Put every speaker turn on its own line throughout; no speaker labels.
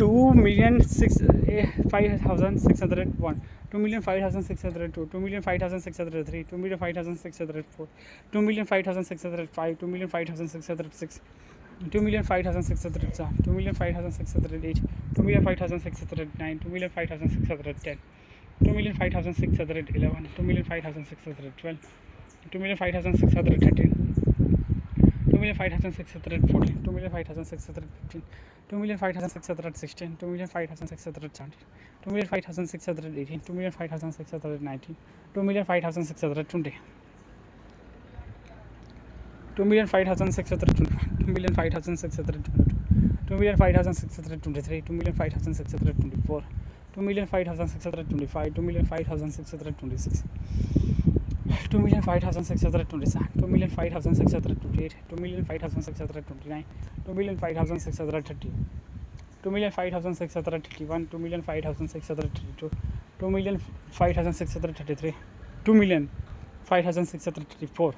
2,005,601, 2,005,602, 2,005,603, 2,005,604, 2,005,605, 2,005,606, 2,005,607, 2,005,608, 2,005,609, 2,005,610, 2,005,611, 2,005,612, 2,005,613, 2,005,614, 2,005,615, 2,005,616, 2,005,617, 2,005,618, 2,005,619, 2,005,620, 2,005,621, 2,005,622, 2,005,623, 2,005,624, 2,005,625, 2,005,626, 2,005,627, 2,005,628, 2,005,629, 2,005,630, 2,005,631, 2,005,632, 2,005,633, 2,005,634,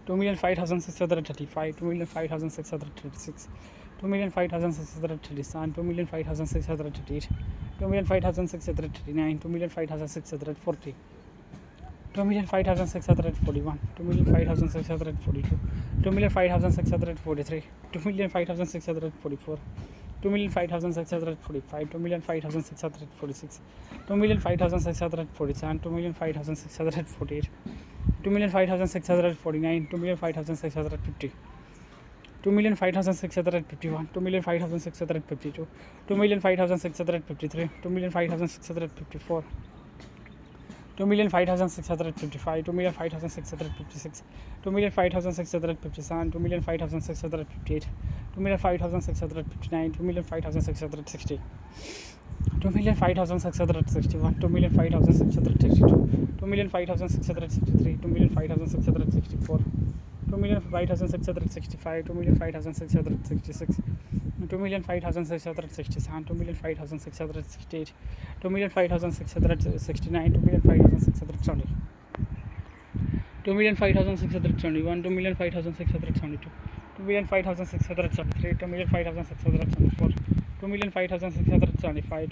2,005,635, 2,005,636, 2,005,637, 2,005,638, 2,005,639, 2,005,640, 2,005,641, 2,005,642, 2,005,643, 2,005,644, 2,005,645, 2,005,646, 2,005,647, 2,005,648, 2,005,649, 2,005,650, 2,005,651, 2,005,652, 2,005,653, 2,005,654, 2,005,655, 2,005,656, 2,005,657, 2,005,658, 2,005,659, 2,005,660, 2,005,661, 2,005,662, 2,005,663, 2,005,664, 2,005,665, 2,005,666, 2,005,667, 2,005,668, 2,005,669, 2,005,670, 2,005,671, 2,005,672, 2,005,673, 2,005,674, 2,005,675,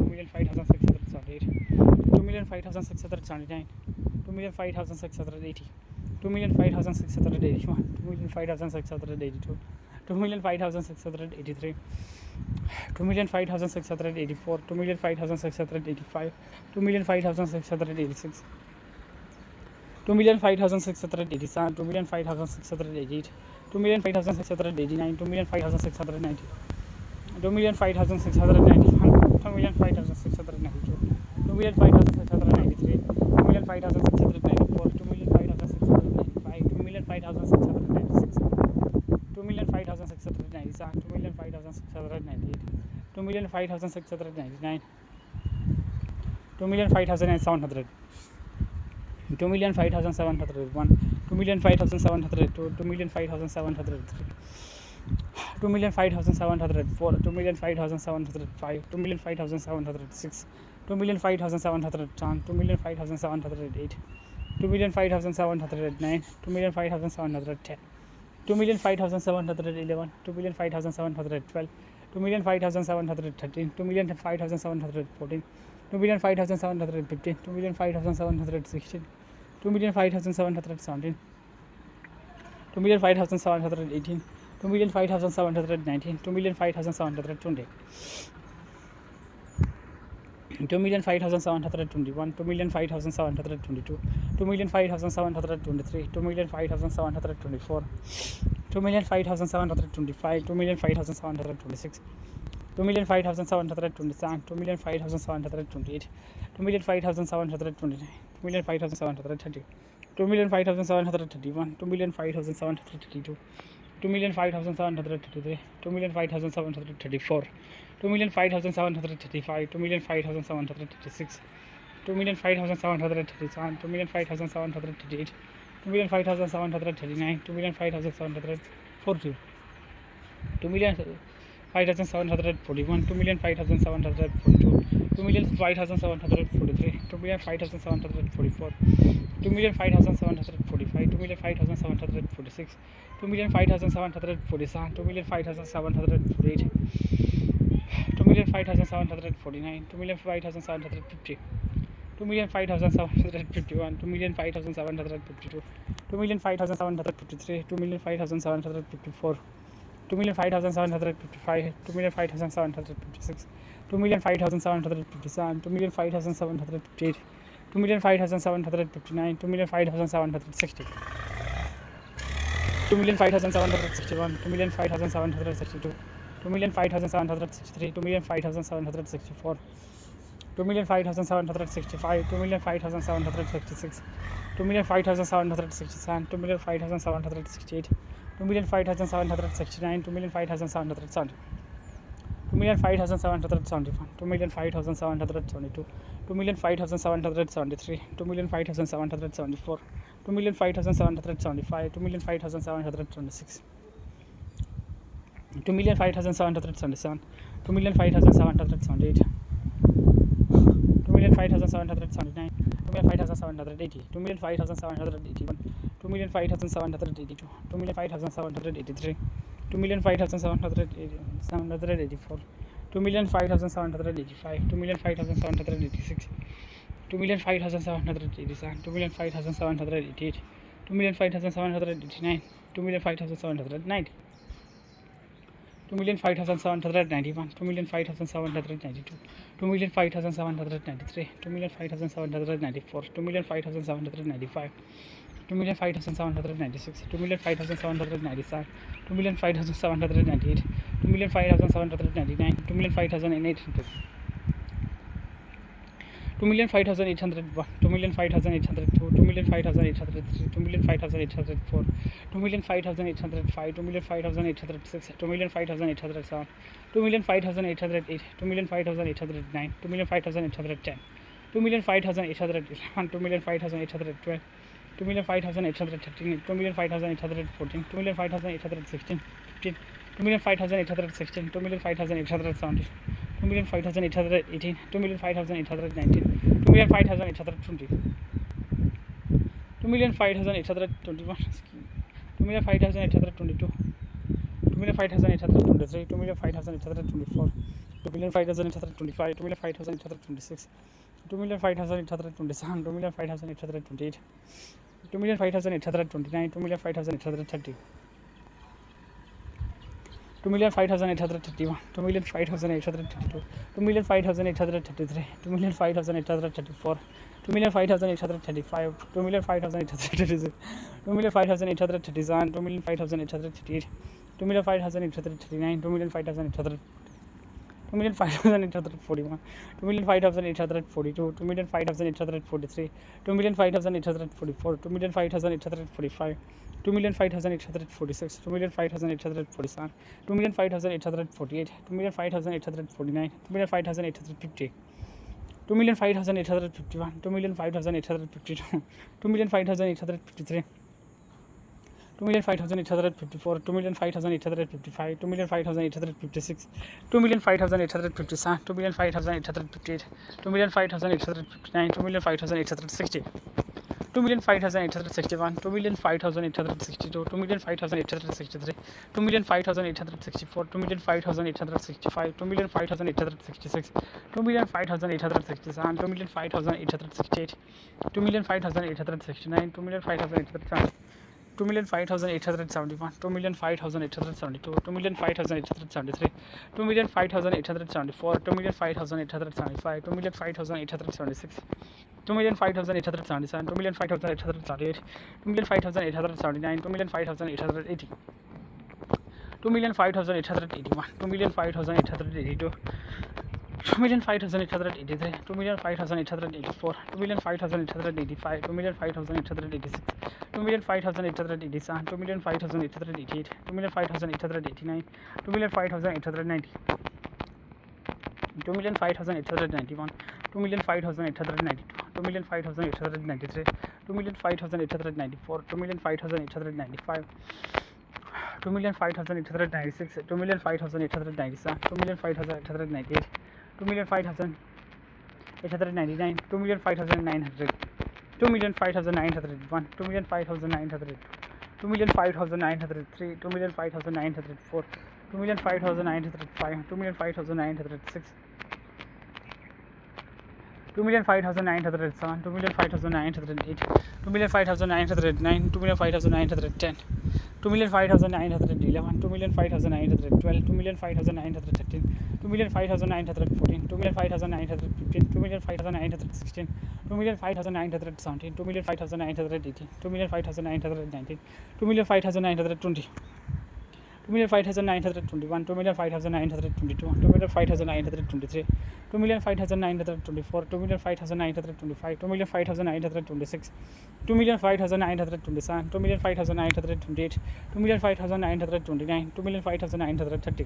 2,005,676, 2,005,677, 2,005,678, 2,005,679, 2,005,680, 2,005,681, 2,005,682, 2,005,683, 2,005,684, 2,005,685, 2,005,686, 2,005,687, 2,005,688, 2,005,689, 2,005,690, 2,005,691, 2,005,692, 2,005,693, 2,005,694, 2,005,695, 2,005,696, 2,005,697, 2,005,698, 2,005,699, 2,005,700, 2,005,701, 2,005,702, 2,005,703, 2,005,704, 2,005,705, 2,005,706, 2,005,710, 2,005,708, 2,005,709, 2,005,710, 2,005,711, 2,005,712, 2,005,713, 2,005,714, 2,005,715, 2,005,716, 2,005,717, 2,005,718, 2,005,719, 2,005,720, 2,005,721, 2,005,722, 2,005,723, 2,005,724, 2,005,725, 2,005,726, 2,005,727, 2,005,728, 2,005,729, 2,005,730, 2,005,731, 2,005,732, 2,005,733, 2,005,734, 2,005,735, 2,005,736, 2,005,737, 2,005,738, 2,005,739, 2,005,740, 5,741, 2,05,742, 2,05,743, 2,05,744, 2,05,745, 2,05,746, 2,05,747, 2,05,748, 2,05,749, 2,05,750, 2,05,751, 2,05,752, 2,05,753, 2,05,754, 2,05,755, 2,05,756, 2,05,757, 2,05,758, 2,05,759, 2,05,760, 2,05,761, 2,05,762, 2,05,763, 2,05,764, 2,05,765, 2,05,766, 2,05,767, 2,05,768, 2,05,769, 2,05,770, 2,05,771, 2,05,772, 2,05,773, 2,05,774, 2,05,775, 2,05,726, 2,05,777, 2,05,778, 2,05,779, 2,05,780, 2,05,781, 2,05,782, 2,05,783, 2,05,784, 2,05,785, 2,05,786, 2,05,787, 2,05,788, 2,05,789, 2,05,790, 2,05,791, 2,05,792, 2,05,793, 2,05,794, 2,05,795, 2,05,796, 2,05,797, 2,05,798, 2,05,799, 2,05,800, 2,05,801, 2,05,802, 2,05,803, 2,05,804, 2,05,805, 2,05,806, 2,05,807, 2,05,808, 2,05,809, 2,05,810, 2,05,811, 2,05,812, 2,05,813, 2,05,814, 2,05,816, 2,05,816, 2,05,817, 2,05,818, 2,05,819, 2,05,820, 2,05,821, 2,05,822, 2,05,823, 2,05,824, 2,05,825, 2,05,826, 2,05,827, 2,05,828, 2,05,829, 2,05,830, 2,05,831, 2,05,832, 2,05,833, 2,05,834, 2,05,835, 2,05,836, 2,05,837, 2,05,838, 2,05,839, 2,05,841, 2,05,842, 2,05,843, 2,05,844, 2,05,845, 2,05,846, 2,05,847, 2,05,848, 2,05,849, 2,05,850, 2,05,851, 2,05,852, 2,05,853, 2,05,854, 2,05,855, 2,05,856, 2,05,857, 2,05,858, 2,05,859, 2,05,860, 2,05,861, 2,05,862, 2,05,863, 2,05,864, 2,05,865, 2,05,866, 2,05,867, 2,05,868, 2,05,869, 2,05,870, 2,05,871, 2,05,872, 2,05,873, 2,05,874, 2,05,875, 2,05,876, 2,05,877, 2,05,878, 2,05,879, 2,05,880, 2,05,881, 2,05,882, 2,05,883, 2,05,884, 2,05,885, 2,05,886, 2,05,887, 2,05,888, 2,05,889, 2,05,890, 2,05,891, 2,05,892, 2,05,893, 2,05,894, 2,05,895, 2,05,896, 2,05,897, 2,05,898, 2,05,899, 2,05,900, 2,05,901, 2,05,902, 2,05,903, 2,05,904, 2,05,905, 2,05,906, 2,05,907, 2,05,908, 2,05,909, 2,05,910, 2,05,911, 2,05,912, 2,05,913, 2,05,914, 2,05,915, 2,05,916, 2,05,917, 2,05,918, 2,05,919, 2,05,920, 2,05,921, 2,05,922, 2,05,923, 2,05,924, 2,05,925, 2,05,926, 2,05,927, 2,05,928, 2,05,929, 2,05,930,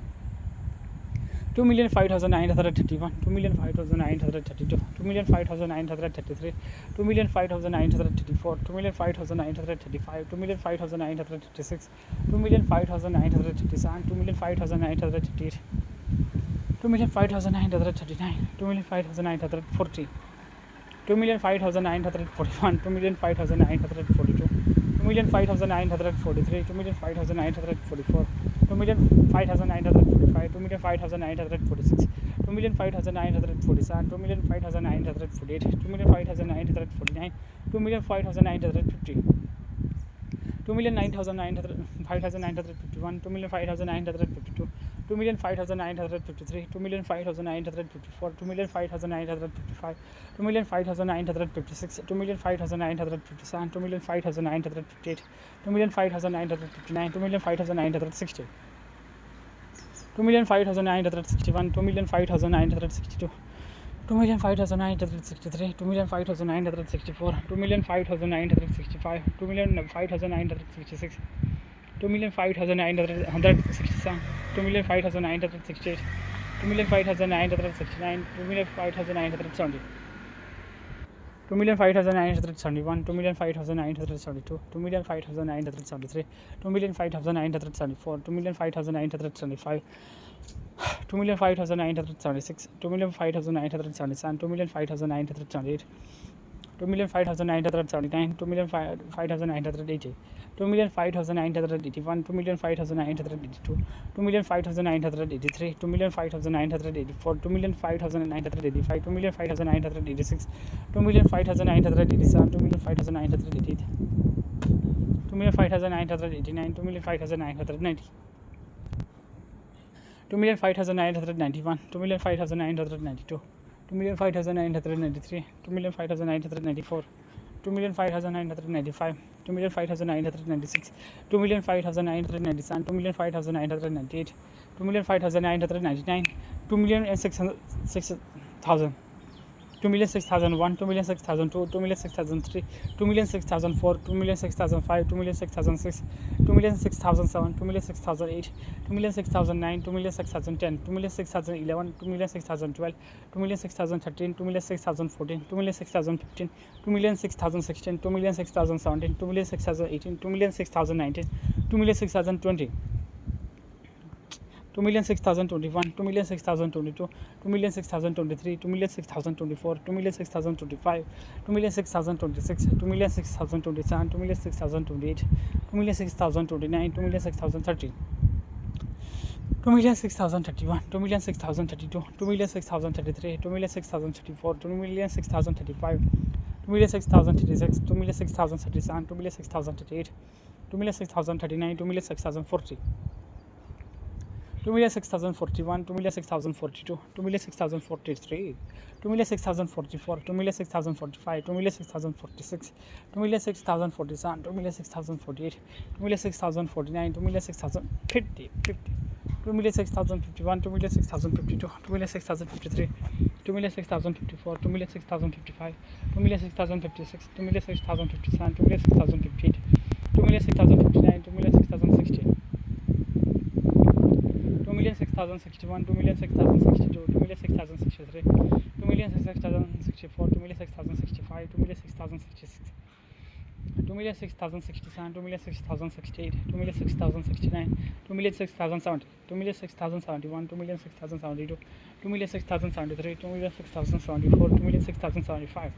2,05,931, 2,05,932, 2,05,933, 2,05,934, 2,05,935, 2,05,936, 2,05,937, 2,05,938, 2,05,939, 2,05,940, 2,05,941, 2,05,942, 2,05,943, 2,05,944, 2,05,945, 2,05,946, 2,05,947, 2,05,948, 2,05,949, 2,05,950, 2,05,951, 2,05,952, 2,05,953, 2,05,954, 2,05,955, 2,05,956, 2,05,957, 2,05,958, 2,05,959, 2,05,960, 2,05,961, 2,05,962, 2,05,963, 2,05,964, 2,05,965, 2,05,966, 2,05,967, 2,05,968, 2,05,969, 2,05,970, 2,05,971, 2,05,972, 2,05,973, 2,05,974, 2,05,975, 2,05,976, 2,05,977, 2,05,978, 2,05,979, 2,05,980, 2,05,981, 2,05,982, 2,05,983, 2,05,984, 2,05,985, 2,05,986, 2,05,987, 2,05,988, 2,05,989, 2,05,990, 2,05,991, 2,05,992, 2,05,993, 2,05,994, 2,05,995, 2,05,996, 2,05,997, 2,05,998, 2,05,999, 2,006,000, 2,006,001, 2,006,002, 2,006,003, 2,006,004, 2,006,005, 2,006,006, 2,006,007, 2,006,008, 2,006,009, 2,006,010, 2,006,011, 2,006,012, 2,006,013, 2,006,014, 2,006,015, 2,006,016, 2,006,017, 2,006,018, 2,006,019, 2,006,020, 2,006,021, 2,006,022, 2,006,023, 2,006,024, 2,006,025, 2,006,026, 2,006,027, 2,006,028, 2,006,029, 2,006,030, 2,006,031, 2,006,032, 2,006,033, 2,006,034, 2,006,035, 2,006,036, 2,006,037, 2,006,038, 2,006,039, 2,006,040, 2,006,041, 2,006,042, 2,006,043, 2,006,044, 2,006,045, 2,006,046, 2,006,047, 2,006,048, 2,006,049, 2,006,050, 2,006,051, 2,006,052, 2,006,053, 2,006,054, 2,006,055, 2,006,056, 2,006,057, 2,006,058, 2,006,059, 2,006,060, 2,006,061, 2,006,062, 2,006,063, 2,006,064, 2,006,065, 2,006,066, 2,06,067, 2,06,068, 2,06,069, 2,06,070, 2,06,071, 2,06,072, 2,06,073, 2,06,074, 2,06,075,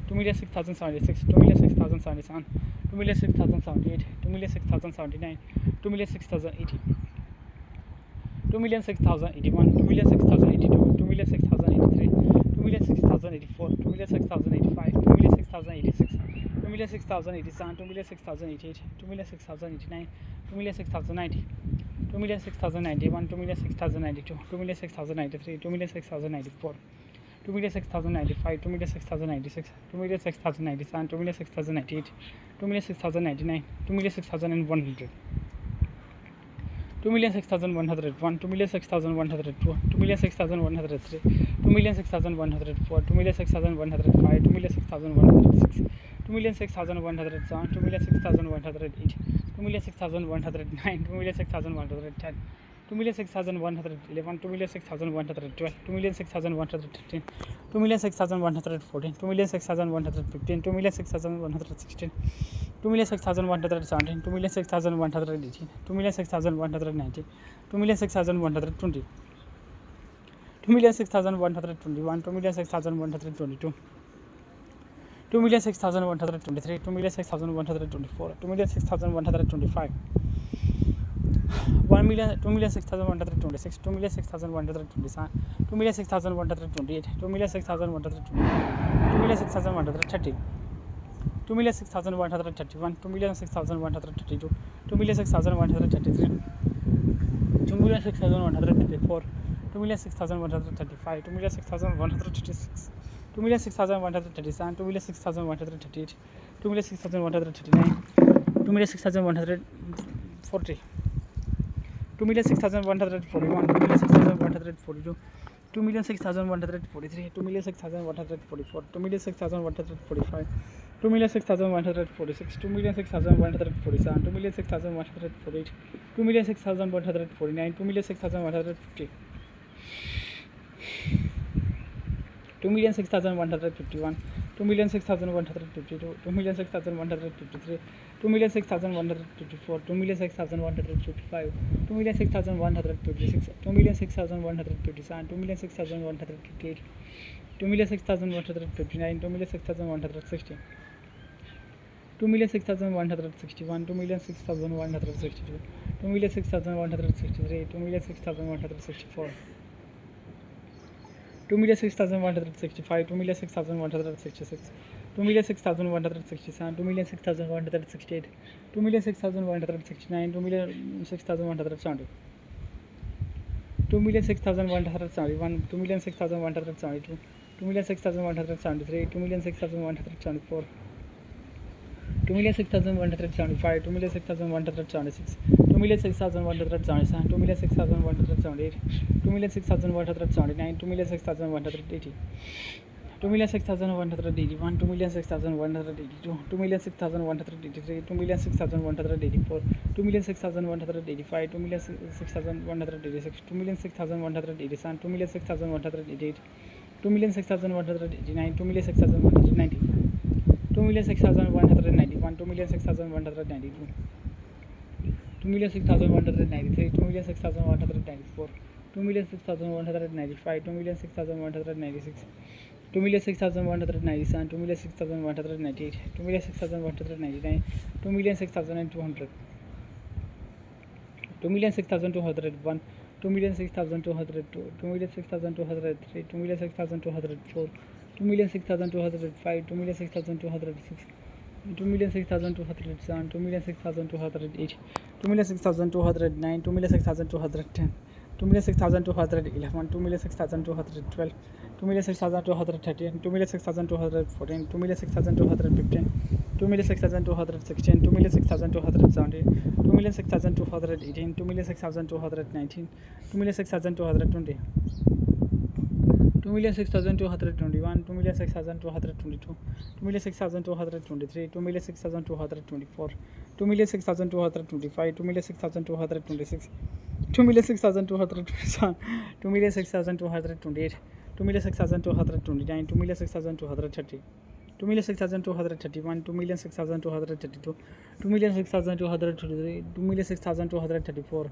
2,06,076, 2,06,077, 2,06,078, 2,06,079, 2,06,080, 2,06,081, 2,06,082, 2,06,083, 2,06,084, 2,06,085, 2,06,086, 2,06,087, 2,06,088, 2,06,089, 2,06,090, 2,06,091, 2,06,092, 2,06,093, 2,06,094, 2,06,095, 2,06,096, 2,06,097, 2,06,098, 2,06,099, 2,06,100. 2,06,101, 2,06,102, 2,06,103, 2,06,104, 2,06,105, 2,06,106, 2,06,107, 2,06,108, 2,06,109, 2,06,110, 2,06,111, 2,06,112, 2,06,113, 2,06,114, 2,06,115, 2,06,116, 2,06,117, 2,06,118, 2,06,119, 2,06,120, 2,06,121, 2,06,122, 2,06,123, 2,06,124, 2,06,125, 2,06,126, 2,06,127, 2,06,128, 2,06,129, 2,06,130, 2,06,131, 2,06,132, 2,06,133, 2,06,134, 2,06,135, 2,06,136, 2,06,137, 2,06,138, 2,06,139, 2,06,140, 2,06,141, 2,06,142, 2,06,143, 2,06,144, 2,06,145, 2,06,146, 2,06,147, 2,06,148, 2,06,149, 2,06,150, 2,06,151, 2,06,152, 2,06,153, 2,06,154, 2,06,155, 2,06,156, 2,06,157, 2,06,158, 2,06,159, 2,06,160, 2,06,161, 2,06,162, 2,06,163, 2,06,164, 2,06,165, 2,06,166, 2,06,167, 2,06,168, 2,06,169, 2,06,170, 2,06,171, 2,06,172, 2,06,173, 2,06,174, 2,06,175, 2,06,176, 2,06,177, 2,06,178, 2,06,179, 2,06,180, 2,06,181, 2,06,182, 2,06,183, 2,06,184, 2,06,185, 2,06,186, 2,06,187, 2,06,188, 2,06,189, 2,06,190, 2,06,191, 2,06,192, 2,06,193, 2,06,194, 2,06,195, 2,06,196, 2,06,197, 2,06,198, 2,06,199, 2,06,200, 2,06,201, 2,06,202, 2,06,203, 2,06,204, 2,06,205, 2,06,206, 2,06,207, 2,06,208, 2,06,209, 2,06,210, 2,06,211, 2,06,212, 2,06,213, 2,06,214, 2,06,215, 2,06,216, 2,06,217, 2,06,218, 2,06,219, 2,06,220, 2,06,221, 2,06,222, 2,06,223, 2,06,224, 2,06,225, 2,06,226, 2,06,227, 2,06,228, 2,06,229, 2,06,230, 2,06,231, 2,06,232, 2,06,233, 2,06,234,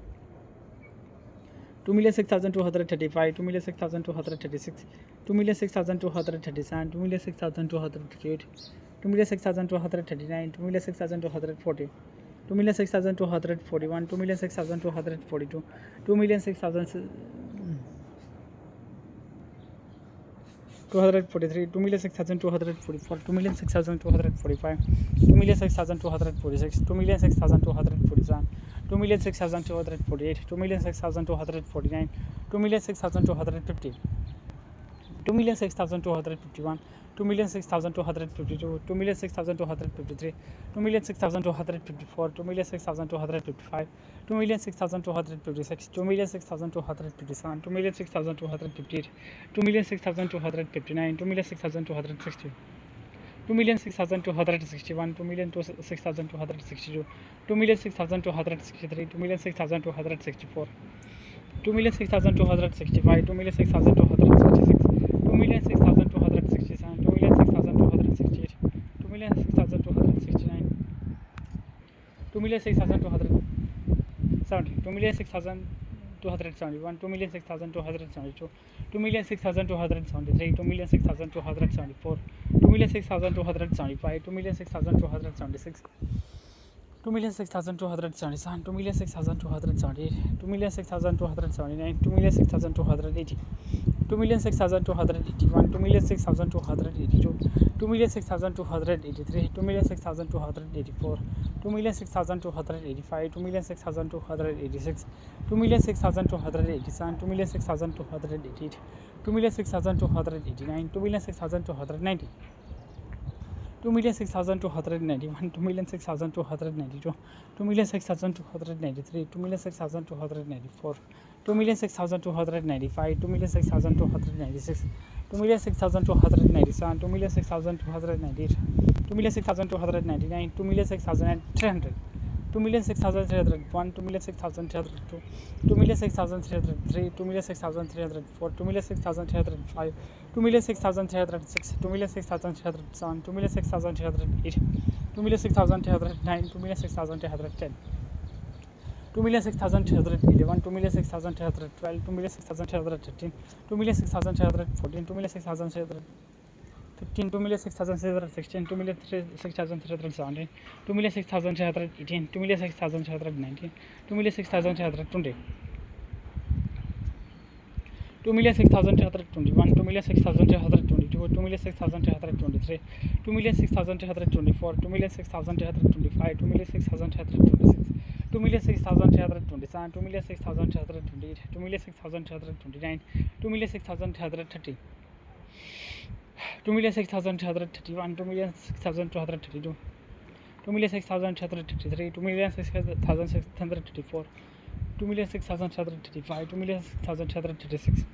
2,06,235, 2,06,236, 2,06,237, 2,06,238, 2,06,239, 2,06,240, 2,06,241, 2,06,242, 2,06,243, 2,06,244, 2,06,245, 2,06,246, 2,06,247, 2,06,248, 2,06,249, 2,06,250, 2,06,251, 2,06,252, 2,06,253, 2,06,254, 2,06,255, 2,06,256, 2,06,257, 2,06,258, 2,06,259, 2,06,260, 2,06,261, 2,06,262, 2,06,263, 2,06,264, 2,06,265, 2,06,266, 2,06,267, 2,06,268, 2,06,269, 2,06,270, 2,06,271, 2,06,272, 2,06,273, 2,06,274, 2,06,275, 2,06,276, 2,06,277, 2,06,278, 2,06,279, 2,06,280, 2,06,281, 2,06,282, 2,06,283, 2,06,284, 2,06,285, 2,06,286, 2,06,287, 2,06,288, 2,06,289, 2,06,290, 2,06,291, 2,06,292, 2,06,293, 2,06,294, 2,06,295, 2,06,296, 2,06,297, 2,06,298, 2,06,299, 2,6,300, 2,6,301, 2,6,302, 2,6,303, 2,6,304, 2,6,305, 2,6,306, 2,6,307, 2,6,308, 2,6,309, 2,6,310, 2,6,311, 2,6,312, 2,6,313, 2,6,314, 2,6,315, 2,6,316, 2,6,317, 2,6,318, 2,6,319, 2,6,320, 2,6,321, 2,6,322, 2,6,323, 2,6,324, 2,6,325, 2,6,326, 2,6,327, 2,6,328, 2,6,329, 2,6,330, 2,6,331, 2,6,232, 2,6,333, 2,6,634, 2,6,735, 2,6,736,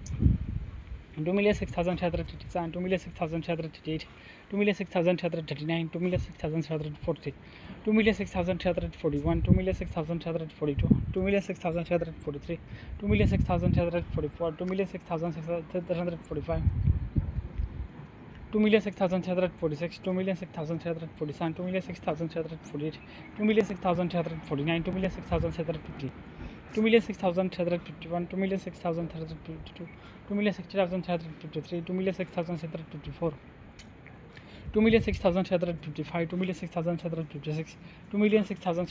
2,6,737, 2,6,738, 2,6,739, 2,6,740, 2,6,741, 2,6,742, 2,6,743, 2,6,744, 2,6,745, 2,6,746, 2,6,747, 2,6,748, 2,6,749, 2,6,750, 2,6,751, 2,6,752, 2,6,753, 2,6,754, 2,6,755, 2,6,756,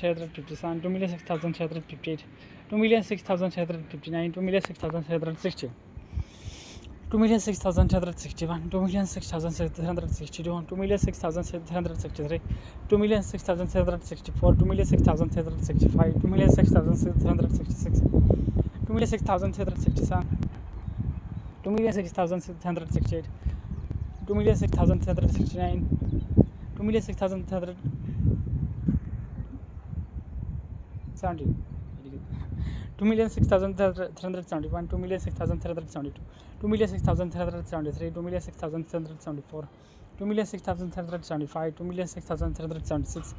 2,6,757, 2,6,758, 2,6,759, 2,6,760, 2,6,761, 2,6,762, 2,6,763, 2,6,764, 2,6,765, 2,6,766, 2,6,767, 2,6,768, 2,6,769, 2,6,770, 2,6,371, 2,6,372, 2,6,373, 2,6,374, 2,6,375, 2,6,376,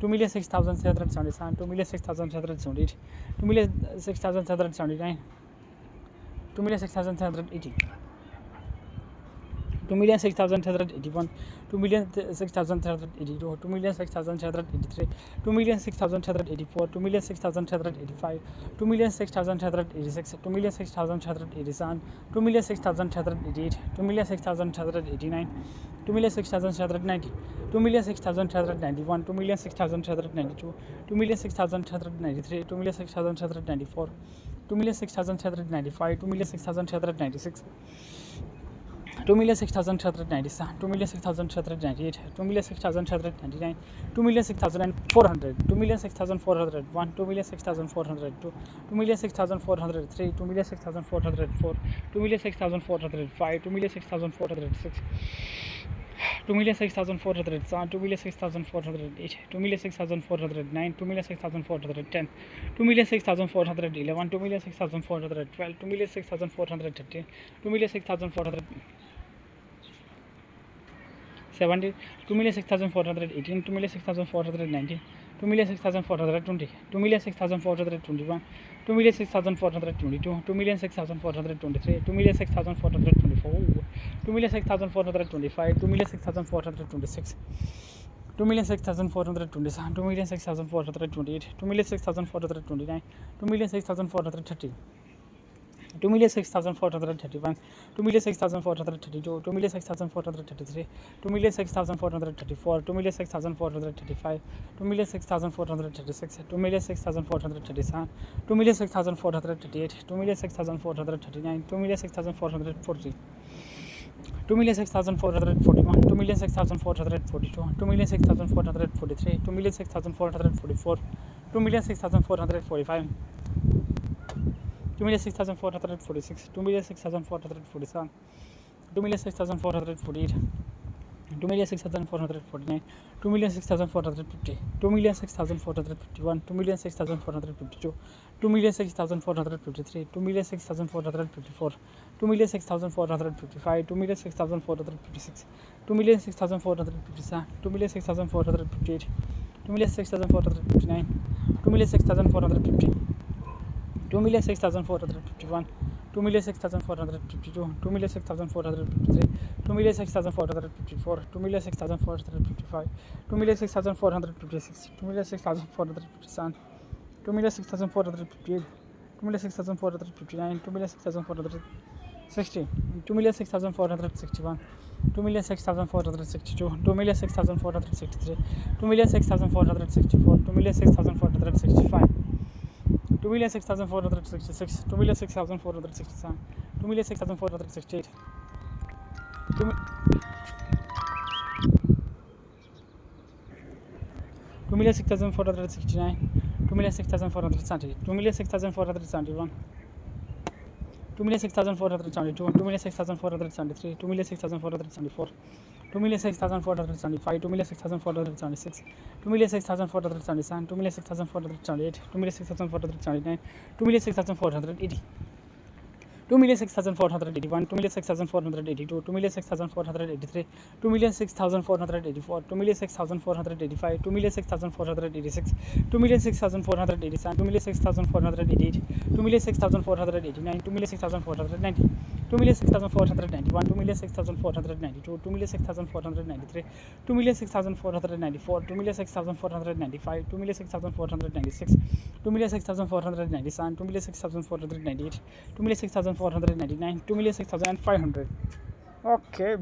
2,6,377, 2,6,378, 2,6,379, 2,6,380, 2,06,381, 2,06,382, 2,06,383, 2,06,384, 2,06,385, 2,06,386, 2,06,387, 2,06,388, 2,06,389, 2,06,390, 2,06,391, 2,06,392, 2,06,393, 2,06,394, 2,06,395, 2,06,396, 2,06,397, 2,06,398, 2,06,399, 2,06,400, 2,06,401, 2,06,402, 2,06,403, 2,06,404, 2,06,405, 2,06,406, 2,06,407, 2,06,408, 2,06,409, 2,06,410, 2,06,411, 2,06,412, 2,06,413, 2,06,470, 2,06,418, 2,06,419, 2,06,420, 2,06,421, 2,06,422, 2,06,423, 2,06,424, 2,06,425, 2,06,426, 2,06,427, 2,06,428, 2,06,429, 2,06,430, 2,06,431, 2,06,432, 2,06,433, 2,06,434, 2,06,435, 2,06,436, 2,06,437, 2,6,438, 2,6,439, 2,6,440, 2,6,441, 2,6,442, 2,6,443, 2,6,444, 2,6,445, 2,6,446, 2,6,447, 2,6,448, 2,6,449, 2,6,450, 2,6,451, 2,6,452, 2,6,453, 2,6,454, 2,6,455, 2,6,456, 2,6,457, 2,6,458, 2,6,459, 2,6,450, 2,6,451, 2,6,452, 2,6,453, 2,6,454, 2,6,455, 2,6,456, 2,6,457, 2,6,458, 2,6,459, 2,6,460, 2,6,461, 2,6,462, 2,6,463, 2,6,464, 2,6,465, 2,6,466, 2,6,467, 2,6,468, 2,6,469, 2,6,470, 2,6,471, 2,6,472, 2,6,473, 2,6,474, 2,6,475, 2,6,476, 2,6,477, 2,6,478, 2,6,479, 2,6,480, 2,6,481, 2,6,482, 2,6,483, 2,6,484, 2,6,485, 2,6,486, 2,6,487, 2,6,488, 2,6,489, 2,6,490, 2,6,491, 2,6,492, 2,6,493, 2,6,494, 2,6,495, 2,6,496, 2,6,497, 2,6,498, 2,6,499, 2,6,500. Okay.